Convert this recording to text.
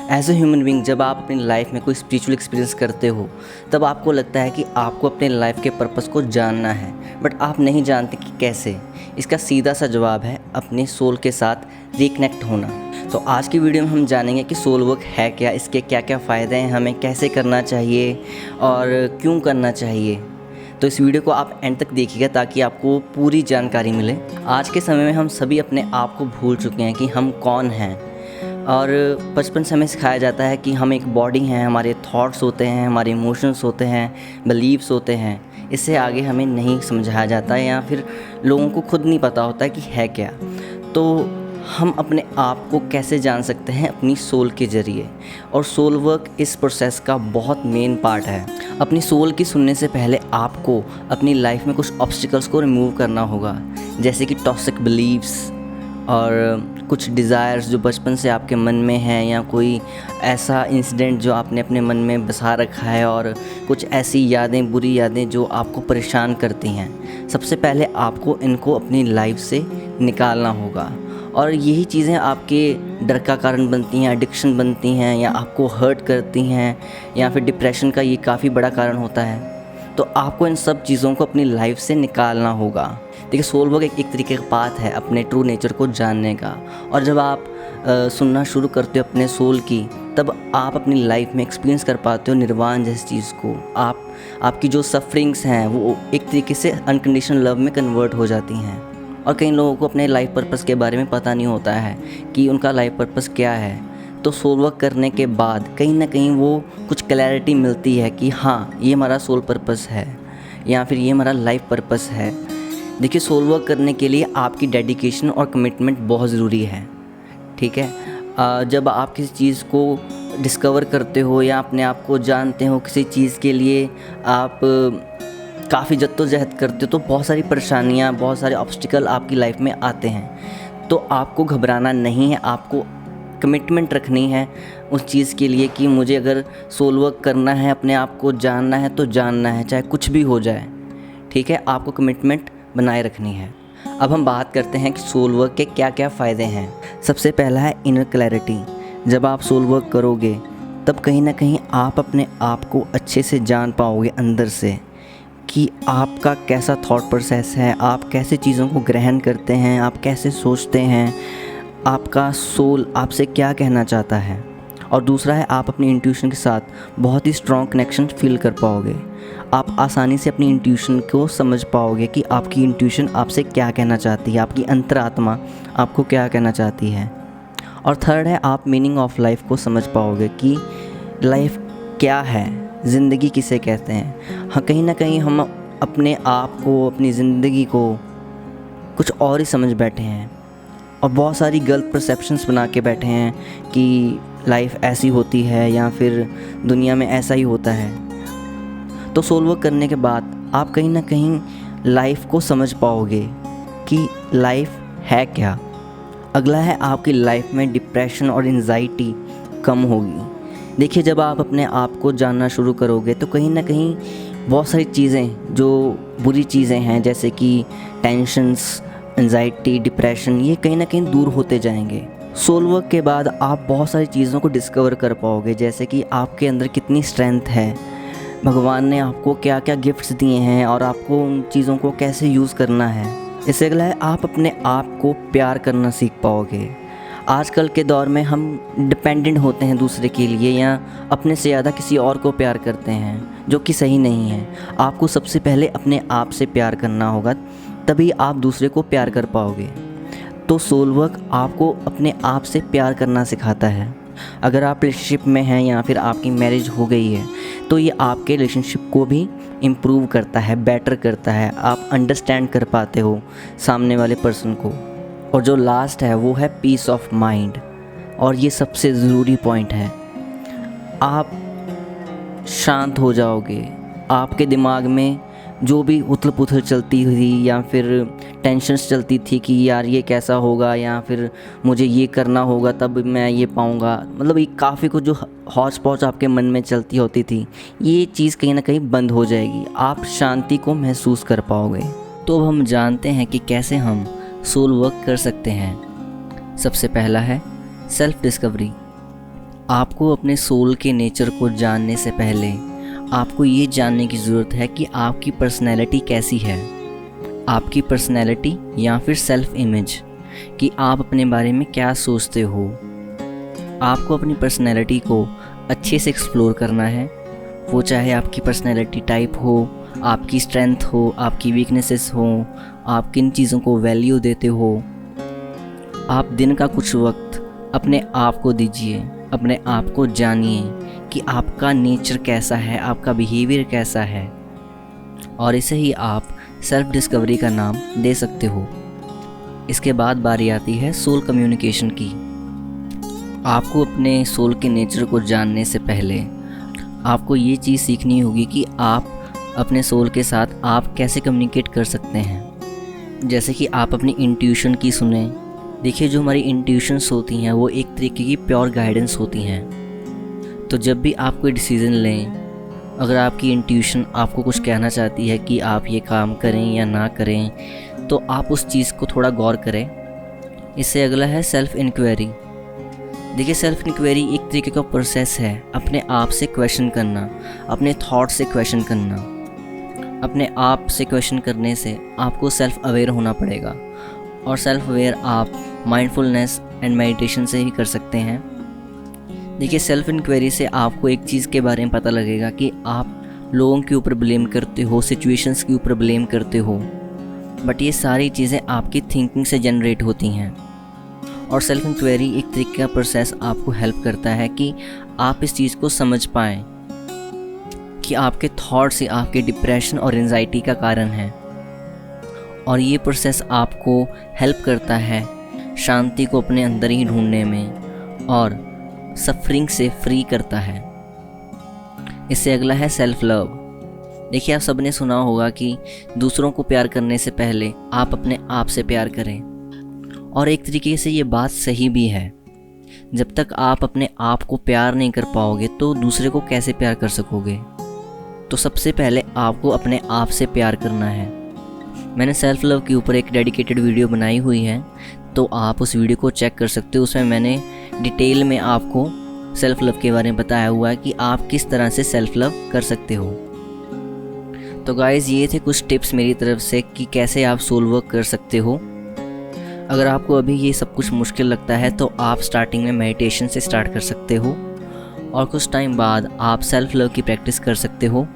As a human being जब आप अपनी लाइफ में कोई स्पिरिचुअल एक्सपीरियंस करते हो तब आपको लगता है कि आपको अपने लाइफ के पर्पस को जानना है, बट आप नहीं जानते कि कैसे। इसका सीधा सा जवाब है अपने सोल के साथ रिकनेक्ट होना। तो आज की वीडियो में हम जानेंगे कि सोल वर्क है क्या, इसके क्या क्या फ़ायदे हैं, हमें कैसे करना चाहिए और क्यों करना चाहिए। तो इस वीडियो को आप एंड तक देखिएगा ताकि आपको पूरी जानकारी मिले। आज के समय में हम सभी अपने आप को भूल चुके हैं कि हम कौन हैं, और बचपन से हमें सिखाया जाता है कि हम एक बॉडी हैं, हमारे थॉट्स होते हैं, हमारे इमोशंस होते हैं, बिलीव्स होते हैं। इससे आगे हमें नहीं समझाया जाता है या फिर लोगों को खुद नहीं पता होता है कि है क्या। तो हम अपने आप को कैसे जान सकते हैं? अपनी सोल के ज़रिए। और सोल वर्क इस प्रोसेस का बहुत मेन पार्ट है। अपनी सोल की सुनने से पहले आपको अपनी लाइफ में कुछ ऑब्स्टिकल्स को रिमूव करना होगा, जैसे कि टॉक्सिक बिलीव्स और कुछ डिज़ायर्स जो बचपन से आपके मन में हैं, या कोई ऐसा इंसिडेंट जो आपने अपने मन में बसा रखा है, और कुछ ऐसी यादें, बुरी यादें जो आपको परेशान करती हैं। सबसे पहले आपको इनको अपनी लाइफ से निकालना होगा, और यही चीज़ें आपके डर का कारण बनती हैं, एडिक्शन बनती हैं, या आपको हर्ट करती हैं, या फिर डिप्रेशन का ये काफ़ी बड़ा कारण होता है। तो आपको इन सब चीज़ों को अपनी लाइफ से निकालना होगा। देखिए, सोल वर्क एक तरीके का पाथ है अपने ट्रू नेचर को जानने का। और जब आप सुनना शुरू करते हो अपने सोल की, तब आप अपनी लाइफ में एक्सपीरियंस कर पाते हो निर्वाण जैसी चीज़ को। आपकी जो सफरिंग्स हैं वो एक तरीके से अनकंडीशनल लव में कन्वर्ट हो जाती हैं। और कई लोगों को अपने लाइफ पर्पस के बारे में पता नहीं होता है कि उनका लाइफ पर्पस क्या है। तो सोल वर्क करने के बाद कहीं ना कहीं वो कुछ क्लैरिटी मिलती है कि हाँ, ये हमारा सोल पर्पस है, या फिर ये हमारा लाइफ पर्पस है। देखिए, सोल वर्क करने के लिए आपकी डेडिकेशन और कमिटमेंट बहुत ज़रूरी है। ठीक है, जब आप किसी चीज़ को डिस्कवर करते हो या अपने आप को जानते हो, किसी चीज़ के लिए आप काफ़ी जद्दोजहद करते हो, तो बहुत सारी परेशानियाँ, बहुत सारे ऑब्स्टिकल आपकी लाइफ में आते हैं। तो आपको घबराना नहीं है, आपको कमिटमेंट रखनी है उस चीज़ के लिए कि मुझे अगर सोल वर्क करना है, अपने आप को जानना है तो जानना है, चाहे कुछ भी हो जाए। ठीक है, आपको कमिटमेंट बनाए रखनी है। अब हम बात करते हैं कि सोल वर्क के क्या क्या फ़ायदे हैं। सबसे पहला है इनर क्लैरिटी। जब आप सोल वर्क करोगे तब कहीं ना कहीं आप अपने आप को अच्छे से जान पाओगे अंदर से कि आपका कैसा थॉट प्रोसेस है, आप कैसे चीज़ों को ग्रहण करते हैं, आप कैसे सोचते हैं, आपका सोल आपसे क्या कहना चाहता है। और दूसरा है, आप अपनी इंट्यूशन के साथ बहुत ही स्ट्रॉन्ग कनेक्शन फील कर पाओगे। आप आसानी से अपनी इंट्यूशन को समझ पाओगे कि आपकी इंट्यूशन आपसे क्या कहना चाहती है, आपकी अंतरात्मा आपको क्या कहना चाहती है। और थर्ड है, आप मीनिंग ऑफ लाइफ को समझ पाओगे कि लाइफ क्या है, ज़िंदगी किसे कहते हैं। हाँ, कहीं ना कहीं हम अपने आप को, अपनी ज़िंदगी को कुछ और ही समझ बैठे हैं, और बहुत सारी गलत परसेप्शंस बना के बैठे हैं कि लाइफ ऐसी होती है या फिर दुनिया में ऐसा ही होता है। तो सोल वर्क करने के बाद आप कहीं ना कहीं लाइफ को समझ पाओगे कि लाइफ है क्या। अगला है, आपकी लाइफ में डिप्रेशन और एंजाइटी कम होगी। देखिए, जब आप अपने आप को जानना शुरू करोगे तो कहीं ना कहीं बहुत सारी चीज़ें जो बुरी चीज़ें हैं, जैसे कि टेंशन्स, एंजाइटी, डिप्रेशन, ये कहीं ना कहीं दूर होते जाएंगे। सोल वर्क के बाद आप बहुत सारी चीज़ों को डिस्कवर कर पाओगे, जैसे कि आपके अंदर कितनी स्ट्रेंथ है, भगवान ने आपको क्या क्या गिफ्ट्स दिए हैं, और आपको उन चीज़ों को कैसे यूज़ करना है। इससे अगला है, आप अपने आप को प्यार करना सीख पाओगे। आजकल के दौर में हम डिपेंडेंट होते हैं दूसरे के लिए, या अपने से ज़्यादा किसी और को प्यार करते हैं, जो कि सही नहीं है। आपको सबसे पहले अपने आप से प्यार करना होगा, तभी आप दूसरे को प्यार कर पाओगे। तो सोल वर्क आपको अपने आप से प्यार करना सिखाता है। अगर आप रिलेशनशिप में हैं या फिर आपकी मैरिज हो गई है, तो ये आपके रिलेशनशिप को भी इम्प्रूव करता है, बेटर करता है। आप अंडरस्टैंड कर पाते हो सामने वाले पर्सन को। और जो लास्ट है वो है पीस ऑफ माइंड, और ये सबसे ज़रूरी पॉइंट है। आप शांत हो जाओगे। आपके दिमाग में जो भी उथल पुथल चलती हुई या फिर टेंशन्स चलती थी कि यार ये कैसा होगा, या फिर मुझे ये करना होगा तब मैं ये पाऊँगा, मतलब ये काफ़ी कुछ जो हौच पौच आपके मन में चलती होती थी, ये चीज़ कहीं ना कहीं बंद हो जाएगी। आप शांति को महसूस कर पाओगे। तो अब हम जानते हैं कि कैसे हम सोल वर्क कर सकते हैं। सबसे पहला है सेल्फ डिस्कवरी। आपको अपने सोल के नेचर को जानने से पहले आपको ये जानने की ज़रूरत है कि आपकी पर्सनैलिटी कैसी है। आपकी पर्सनैलिटी या फिर सेल्फ इमेज, कि आप अपने बारे में क्या सोचते हो। आपको अपनी पर्सनैलिटी को अच्छे से एक्सप्लोर करना है, वो चाहे आपकी पर्सनैलिटी टाइप हो, आपकी स्ट्रेंथ हो, आपकी वीकनेसेस हो, आप किन चीज़ों को वैल्यू देते हो। आप दिन का कुछ वक्त अपने आप को दीजिए, अपने आप को जानिए कि आपका नेचर कैसा है, आपका बिहेवियर कैसा है, और इसे ही आप सेल्फ डिस्कवरी का नाम दे सकते हो। इसके बाद बारी आती है सोल कम्युनिकेशन की। आपको अपने सोल के नेचर को जानने से पहले आपको ये चीज़ सीखनी होगी कि आप अपने सोल के साथ आप कैसे कम्युनिकेट कर सकते हैं। जैसे कि आप अपनी इंट्यूशन की सुने। देखिए, जो हमारी इंट्यूशंस होती हैं वो एक तरीके की प्योर गाइडेंस होती हैं। तो जब भी आप कोई डिसीज़न लें, अगर आपकी इंट्यूशन आपको कुछ कहना चाहती है कि आप ये काम करें या ना करें, तो आप उस चीज़ को थोड़ा गौर करें। इससे अगला है सेल्फ़ इंक्वायरी। देखिए, सेल्फ़ इंक्वायरी एक तरीके का प्रोसेस है अपने आप से क्वेश्चन करना, अपने थॉट से क्वेश्चन करना। अपने आप से क्वेश्चन करने से आपको सेल्फ़ अवेयर होना पड़ेगा, और सेल्फ़ अवेयर आप माइंडफुलनेस एंड मेडिटेशन से ही कर सकते हैं। देखिए, सेल्फ़ इंक्वायरी से आपको एक चीज़ के बारे में पता लगेगा कि आप लोगों के ऊपर ब्लेम करते हो, सिचुएशंस के ऊपर ब्लेम करते हो, बट ये सारी चीज़ें आपकी थिंकिंग से जनरेट होती हैं। और सेल्फ़ इंक्वायरी एक तरीके का प्रोसेस आपको हेल्प करता है कि आप इस चीज़ को समझ पाएँ कि आपके थॉट्स ही आपके डिप्रेशन और एंजाइटी का कारण है। और ये प्रोसेस आपको हेल्प करता है शांति को अपने अंदर ही ढूंढने में, और सफरिंग से फ्री करता है। इससे अगला है सेल्फ लव। देखिए, आप सबने सुना होगा कि दूसरों को प्यार करने से पहले आप अपने आप से प्यार करें, और एक तरीके से ये बात सही भी है। जब तक आप अपने आप को प्यार नहीं कर पाओगे तो दूसरे को कैसे प्यार कर सकोगे। तो सबसे पहले आपको अपने आप से प्यार करना है। मैंने सेल्फ़ लव के ऊपर एक डेडिकेटेड वीडियो बनाई हुई है, तो आप उस वीडियो को चेक कर सकते हो। उसमें मैंने डिटेल में आपको सेल्फ़ लव के बारे में बताया हुआ है कि आप किस तरह से सेल्फ़ लव कर सकते हो। तो गाइज़, ये थे कुछ टिप्स मेरी तरफ से कि कैसे आप सोल वर्क कर सकते हो। अगर आपको अभी ये सब कुछ मुश्किल लगता है तो आप स्टार्टिंग में मेडिटेशन से स्टार्ट कर सकते हो, और कुछ टाइम बाद आप सेल्फ़ लव की प्रैक्टिस कर सकते हो।